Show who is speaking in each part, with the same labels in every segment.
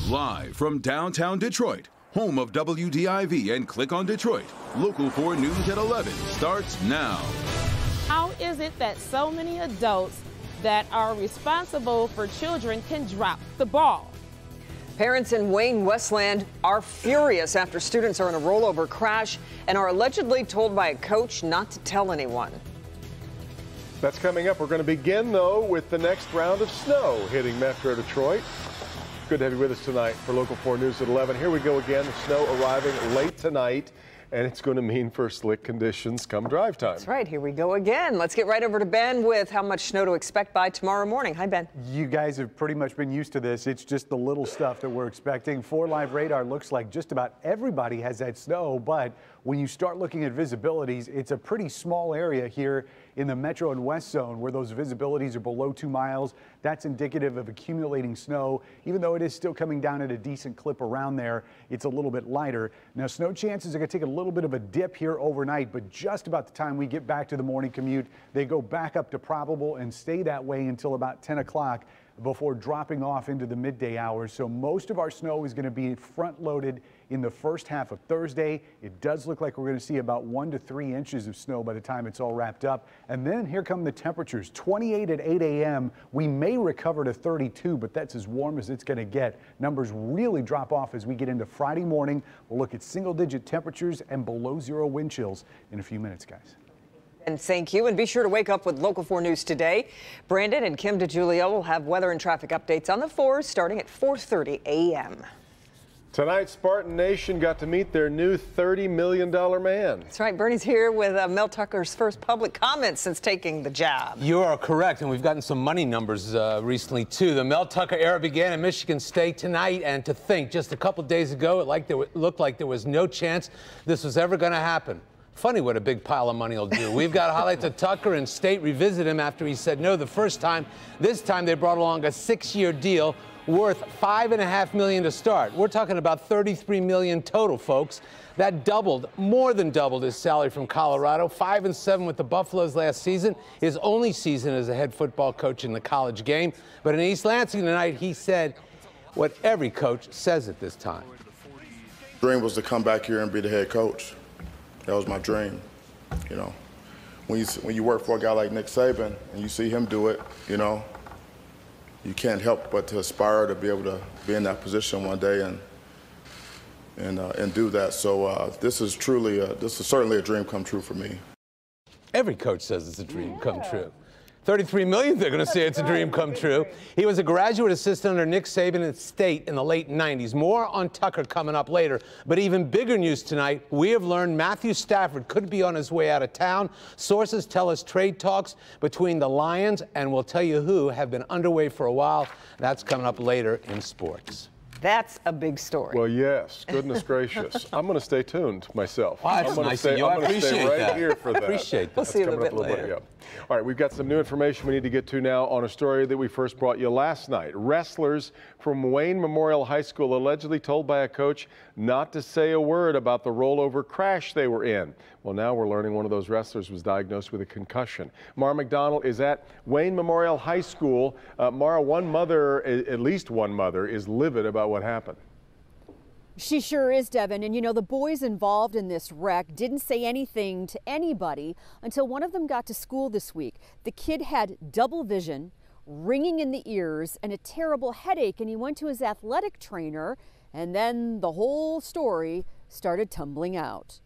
Speaker 1: Live from downtown Detroit, home of WDIV and Click on Detroit, Local 4 News at 11 starts now.
Speaker 2: How is it that so many adults that are responsible for children can drop the ball?
Speaker 3: Parents in Wayne Westland are furious after students are in a rollover crash and are allegedly told by a coach not to tell anyone.
Speaker 4: That's coming up. We're going to begin, though, with the next round of snow hitting Metro Detroit. Good to have you with us tonight for Local 4 News at 11. Here we go again. The snow arriving late tonight, and it's going to mean for slick conditions come drive time.
Speaker 3: That's right. Here we go again. Let's get right over to Ben with how much snow to expect by tomorrow morning. Hi, Ben.
Speaker 5: You guys have pretty much been used to this. It's just the little stuff that we're expecting. 4 Live radar looks like just about everybody has that snow, but when you start looking at visibilities, it's a pretty small area here in the Metro and West zone where those visibilities are below 2 miles. That's indicative of accumulating snow. Even though it is still coming down at a decent clip around there, it's a little bit lighter. Now, snow chances are going to take a little bit of a dip here overnight, but just about the time we get back to the morning commute, they go back up to probable and stay that way until about 10 o'clock before dropping off into the midday hours. So most of our snow is going to be front loaded in the first half of Thursday. It does look like we're going to see about 1 to 3 inches of snow by the time it's all wrapped up. And then here come the temperatures. 28 at 8 a.m. We may recover to 32, but that's as warm as it's going to get. Numbers really drop off as we get into Friday morning. We'll look at single-digit temperatures and below 0 wind chills in a few minutes, guys.
Speaker 3: And thank you. And be sure to wake up with Local 4 News today. Brandon and Kim DeJulio will have weather and traffic updates on the 4s starting at 4:30 a.m.
Speaker 4: Tonight, Spartan Nation got to meet their new $30 million man.
Speaker 3: That's right. Bernie's here with Mel Tucker's first public comments since taking the job.
Speaker 6: You are correct, and we've gotten some money numbers recently, too. The Mel Tucker era began at Michigan State tonight, and to think just a couple days ago, it looked like there was no chance this was ever going to happen. Funny what a big pile of money will do. We've got highlights of Tucker and State revisit him after he said no the first time. This time they brought along a 6-year deal worth $5.5 million to start. We're talking about $33 million total, folks. That doubled, more than doubled his salary from Colorado. 5-7 with the Buffaloes last season, his only season as a head football coach in the college game. But in East Lansing tonight, he said what every coach says at this time.
Speaker 7: Dream was to come back here and be the head coach. That was my dream, you know. When you work for a guy like Nick Saban and you see him do it, you know, you can't help but to aspire to be able to be in that position one day and do that. So this is certainly a dream come true for me.
Speaker 6: Every coach says it's a dream come true. 33 million, they're going to say it's a dream come true. He was a graduate assistant under Nick Saban at State in the late 90s. More on Tucker coming up later. But even bigger news tonight, we have learned Matthew Stafford could be on his way out of town. Sources tell us trade talks between the Lions and we'll tell you who have been underway for a while. That's coming up later in sports.
Speaker 3: That's a big story.
Speaker 4: Well, yes. Goodness gracious. I'm going to stay tuned myself.
Speaker 6: Wow, that's nice of you. I appreciate
Speaker 4: right
Speaker 6: that.
Speaker 4: Here for that.
Speaker 6: Appreciate that.
Speaker 3: We'll see you a little bit later.
Speaker 4: Yeah. All right, we've got some new information we need to get to now on a story that we first brought you last night. Wrestlers from Wayne Memorial High School allegedly told by a coach not to say a word about the rollover crash they were in. Well, now we're learning one of those wrestlers was diagnosed with a concussion. Mara McDonald is at Wayne Memorial High School. Mara, at least one mother, is livid about what happened.
Speaker 8: She sure is, Devin. And you know, the boys involved in this wreck didn't say anything to anybody until one of them got to school this week. The kid had double vision, ringing in the ears, and a terrible headache, and he went to his athletic trainer, and then the whole story started tumbling out.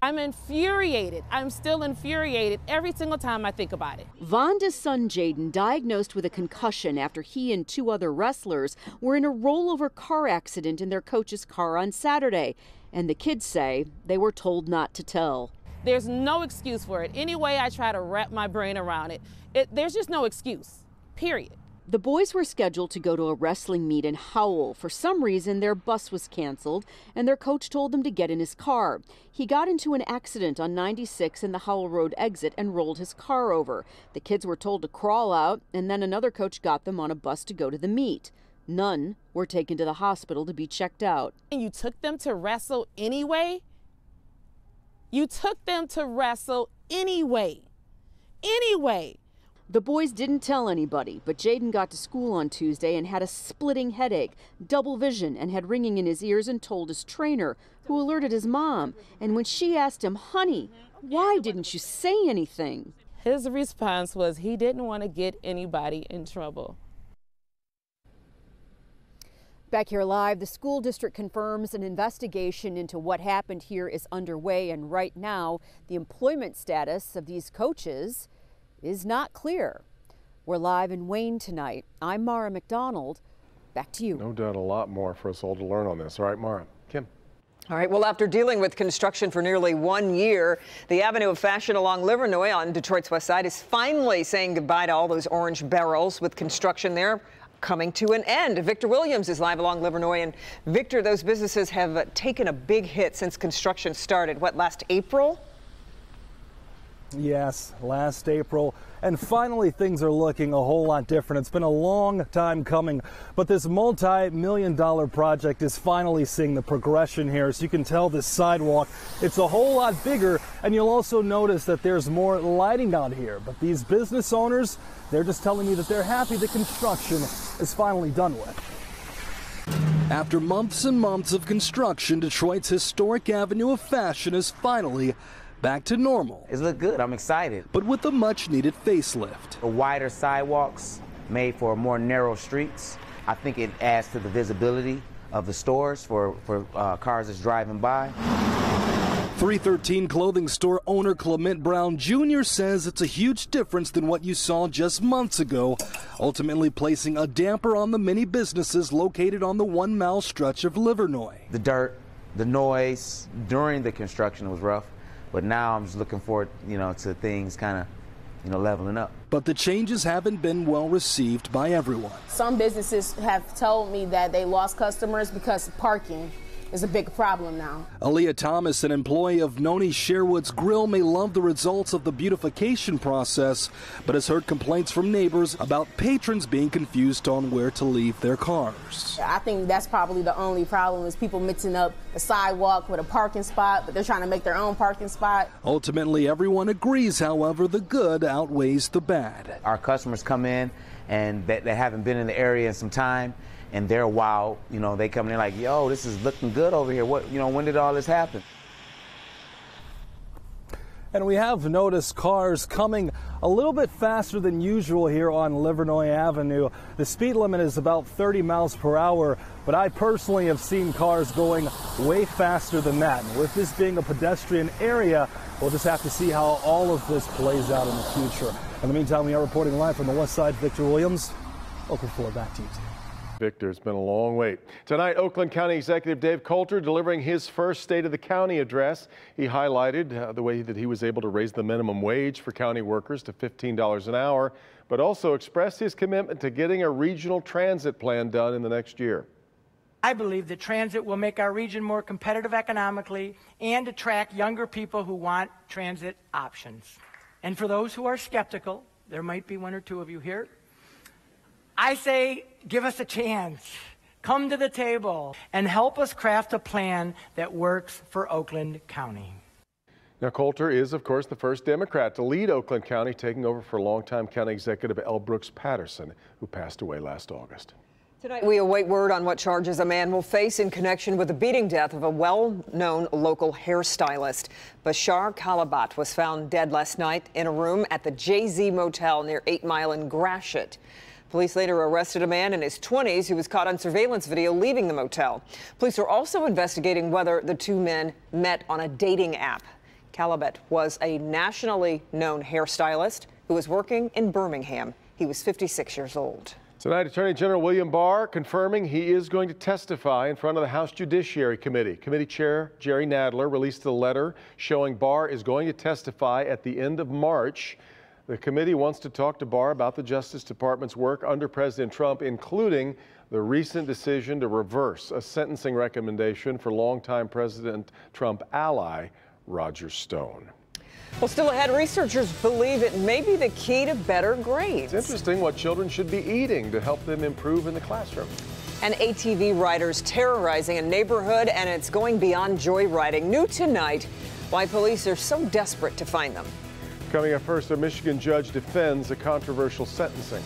Speaker 2: I'm infuriated. I'm still infuriated every single time I think about it.
Speaker 8: Vonda's son Jaden diagnosed with a concussion after he and 2 other wrestlers were in a rollover car accident in their coach's car on Saturday. And the kids say they were told not to tell.
Speaker 2: There's no excuse for it. Any way I try to wrap my brain around it, there's just no excuse, period.
Speaker 8: The boys were scheduled to go to a wrestling meet in Howell. For some reason, their bus was canceled, and their coach told them to get in his car. He got into an accident on 96 in the Howell Road exit and rolled his car over. The kids were told to crawl out, and then another coach got them on a bus to go to the meet. None were taken to the hospital to be checked out.
Speaker 2: And you took them to wrestle anyway? You took them to wrestle anyway. Anyway.
Speaker 8: The boys didn't tell anybody, but Jaden got to school on Tuesday and had a splitting headache, double vision, and had ringing in his ears and told his trainer, who alerted his mom. And when she asked him, "Honey, why didn't you say anything?"
Speaker 2: His response was he didn't want to get anybody in trouble.
Speaker 8: Back here live, the school district confirms an investigation into what happened here is underway, and right now the employment status of these coaches is not clear. We're live in Wayne tonight. I'm Mara McDonald. Back to you.
Speaker 4: No doubt a lot more for us all to learn on this. All right, Mara. Kim.
Speaker 3: All right, well, after dealing with construction for nearly 1 year, the Avenue of Fashion along Livernois on Detroit's west side is finally saying goodbye to all those orange barrels, with construction there coming to an end. Victor Williams is live along Livernois. And Victor, those businesses have taken a big hit since construction started. What, last April?
Speaker 9: Yes, last April. And finally, things are looking a whole lot different. It's been a long time coming, but this multi-million-dollar project is finally seeing the progression here. As you can tell, this sidewalk, it's a whole lot bigger, and you'll also notice that there's more lighting out here. But these business owners, they're just telling me that they're happy the construction is finally done with.
Speaker 10: After months and months of construction, Detroit's historic Avenue of Fashion is finally back to normal.
Speaker 11: It looks good. I'm excited.
Speaker 10: But with a much-needed facelift.
Speaker 11: The wider sidewalks made for more narrow streets. I think it adds to the visibility of the stores for cars that's driving by.
Speaker 10: 313 clothing store owner Clement Brown Jr. says it's a huge difference than what you saw just months ago, ultimately placing a damper on the many businesses located on the 1 mile stretch of Livernois.
Speaker 11: The dirt, the noise during the construction was rough. But now I'm just looking forward, to things kind of, leveling up.
Speaker 10: But the changes haven't been well received by everyone.
Speaker 12: Some businesses have told me that they lost customers because parking is a big problem now.
Speaker 10: Aaliyah Thomas, an employee of Noni Sherwood's Grill, may love the results of the beautification process, but has heard complaints from neighbors about patrons being confused on where to leave their cars.
Speaker 12: I think that's probably the only problem, is people mixing up a sidewalk with a parking spot, but they're trying to make their own parking spot.
Speaker 10: Ultimately, everyone agrees, however, the good outweighs the bad.
Speaker 11: Our customers come in and they haven't been in the area in some time, and they're wow, they come in like, yo, this is looking good over here. What, when did all this happen?
Speaker 9: And we have noticed cars coming a little bit faster than usual here on Livernois Avenue. The speed limit is about 30 miles per hour, but I personally have seen cars going way faster than that. And with this being a pedestrian area, we'll just have to see how all of this plays out in the future. In the meantime, we are reporting live from the west side. Victor Williams, Local 4, back to you.
Speaker 4: Victor, it's been a long wait. Tonight, Oakland County Executive Dave Coulter delivering his first State of the County address. He highlighted the way that he was able to raise the minimum wage for county workers to $15 an hour, but also expressed his commitment to getting a regional transit plan done in the next year.
Speaker 13: I believe that transit will make our region more competitive economically and attract younger people who want transit options. And for those who are skeptical, there might be one or two of you here, I say, give us a chance. Come to the table and help us craft a plan that works for Oakland County.
Speaker 4: Now, Coulter is, of course, the first Democrat to lead Oakland County, taking over for longtime County Executive L. Brooks Patterson, who passed away last August.
Speaker 3: Tonight, we await word on what charges a man will face in connection with the beating death of a well-known local hairstylist. Bashar Kalabat was found dead last night in a room at the JZ Motel near 8 Mile in Gratiot. Police later arrested a man in his 20s who was caught on surveillance video leaving the motel. Police are also investigating whether the two men met on a dating app. Kalabat was a nationally known hairstylist who was working in Birmingham. He was 56 years old.
Speaker 4: Tonight, Attorney General William Barr confirming he is going to testify in front of the House Judiciary Committee. Committee Chair Jerry Nadler released a letter showing Barr is going to testify at the end of March. The committee wants to talk to Barr about the Justice Department's work under President Trump, including the recent decision to reverse a sentencing recommendation for longtime President Trump ally Roger Stone.
Speaker 3: Well, still ahead, researchers believe it may be the key to better grades.
Speaker 4: It's interesting what children should be eating to help them improve in the classroom.
Speaker 3: And ATV riders terrorizing a neighborhood, and it's going beyond joyriding. New tonight, why police are so desperate to find them.
Speaker 4: Coming up first, a Michigan judge defends a controversial sentencing.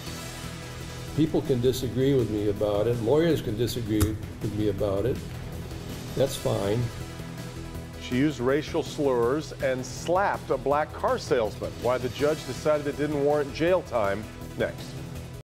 Speaker 14: People can disagree with me about it. Lawyers can disagree with me about it. That's fine.
Speaker 4: She used racial slurs and slapped a black car salesman. Why the judge decided it didn't warrant jail time. Next.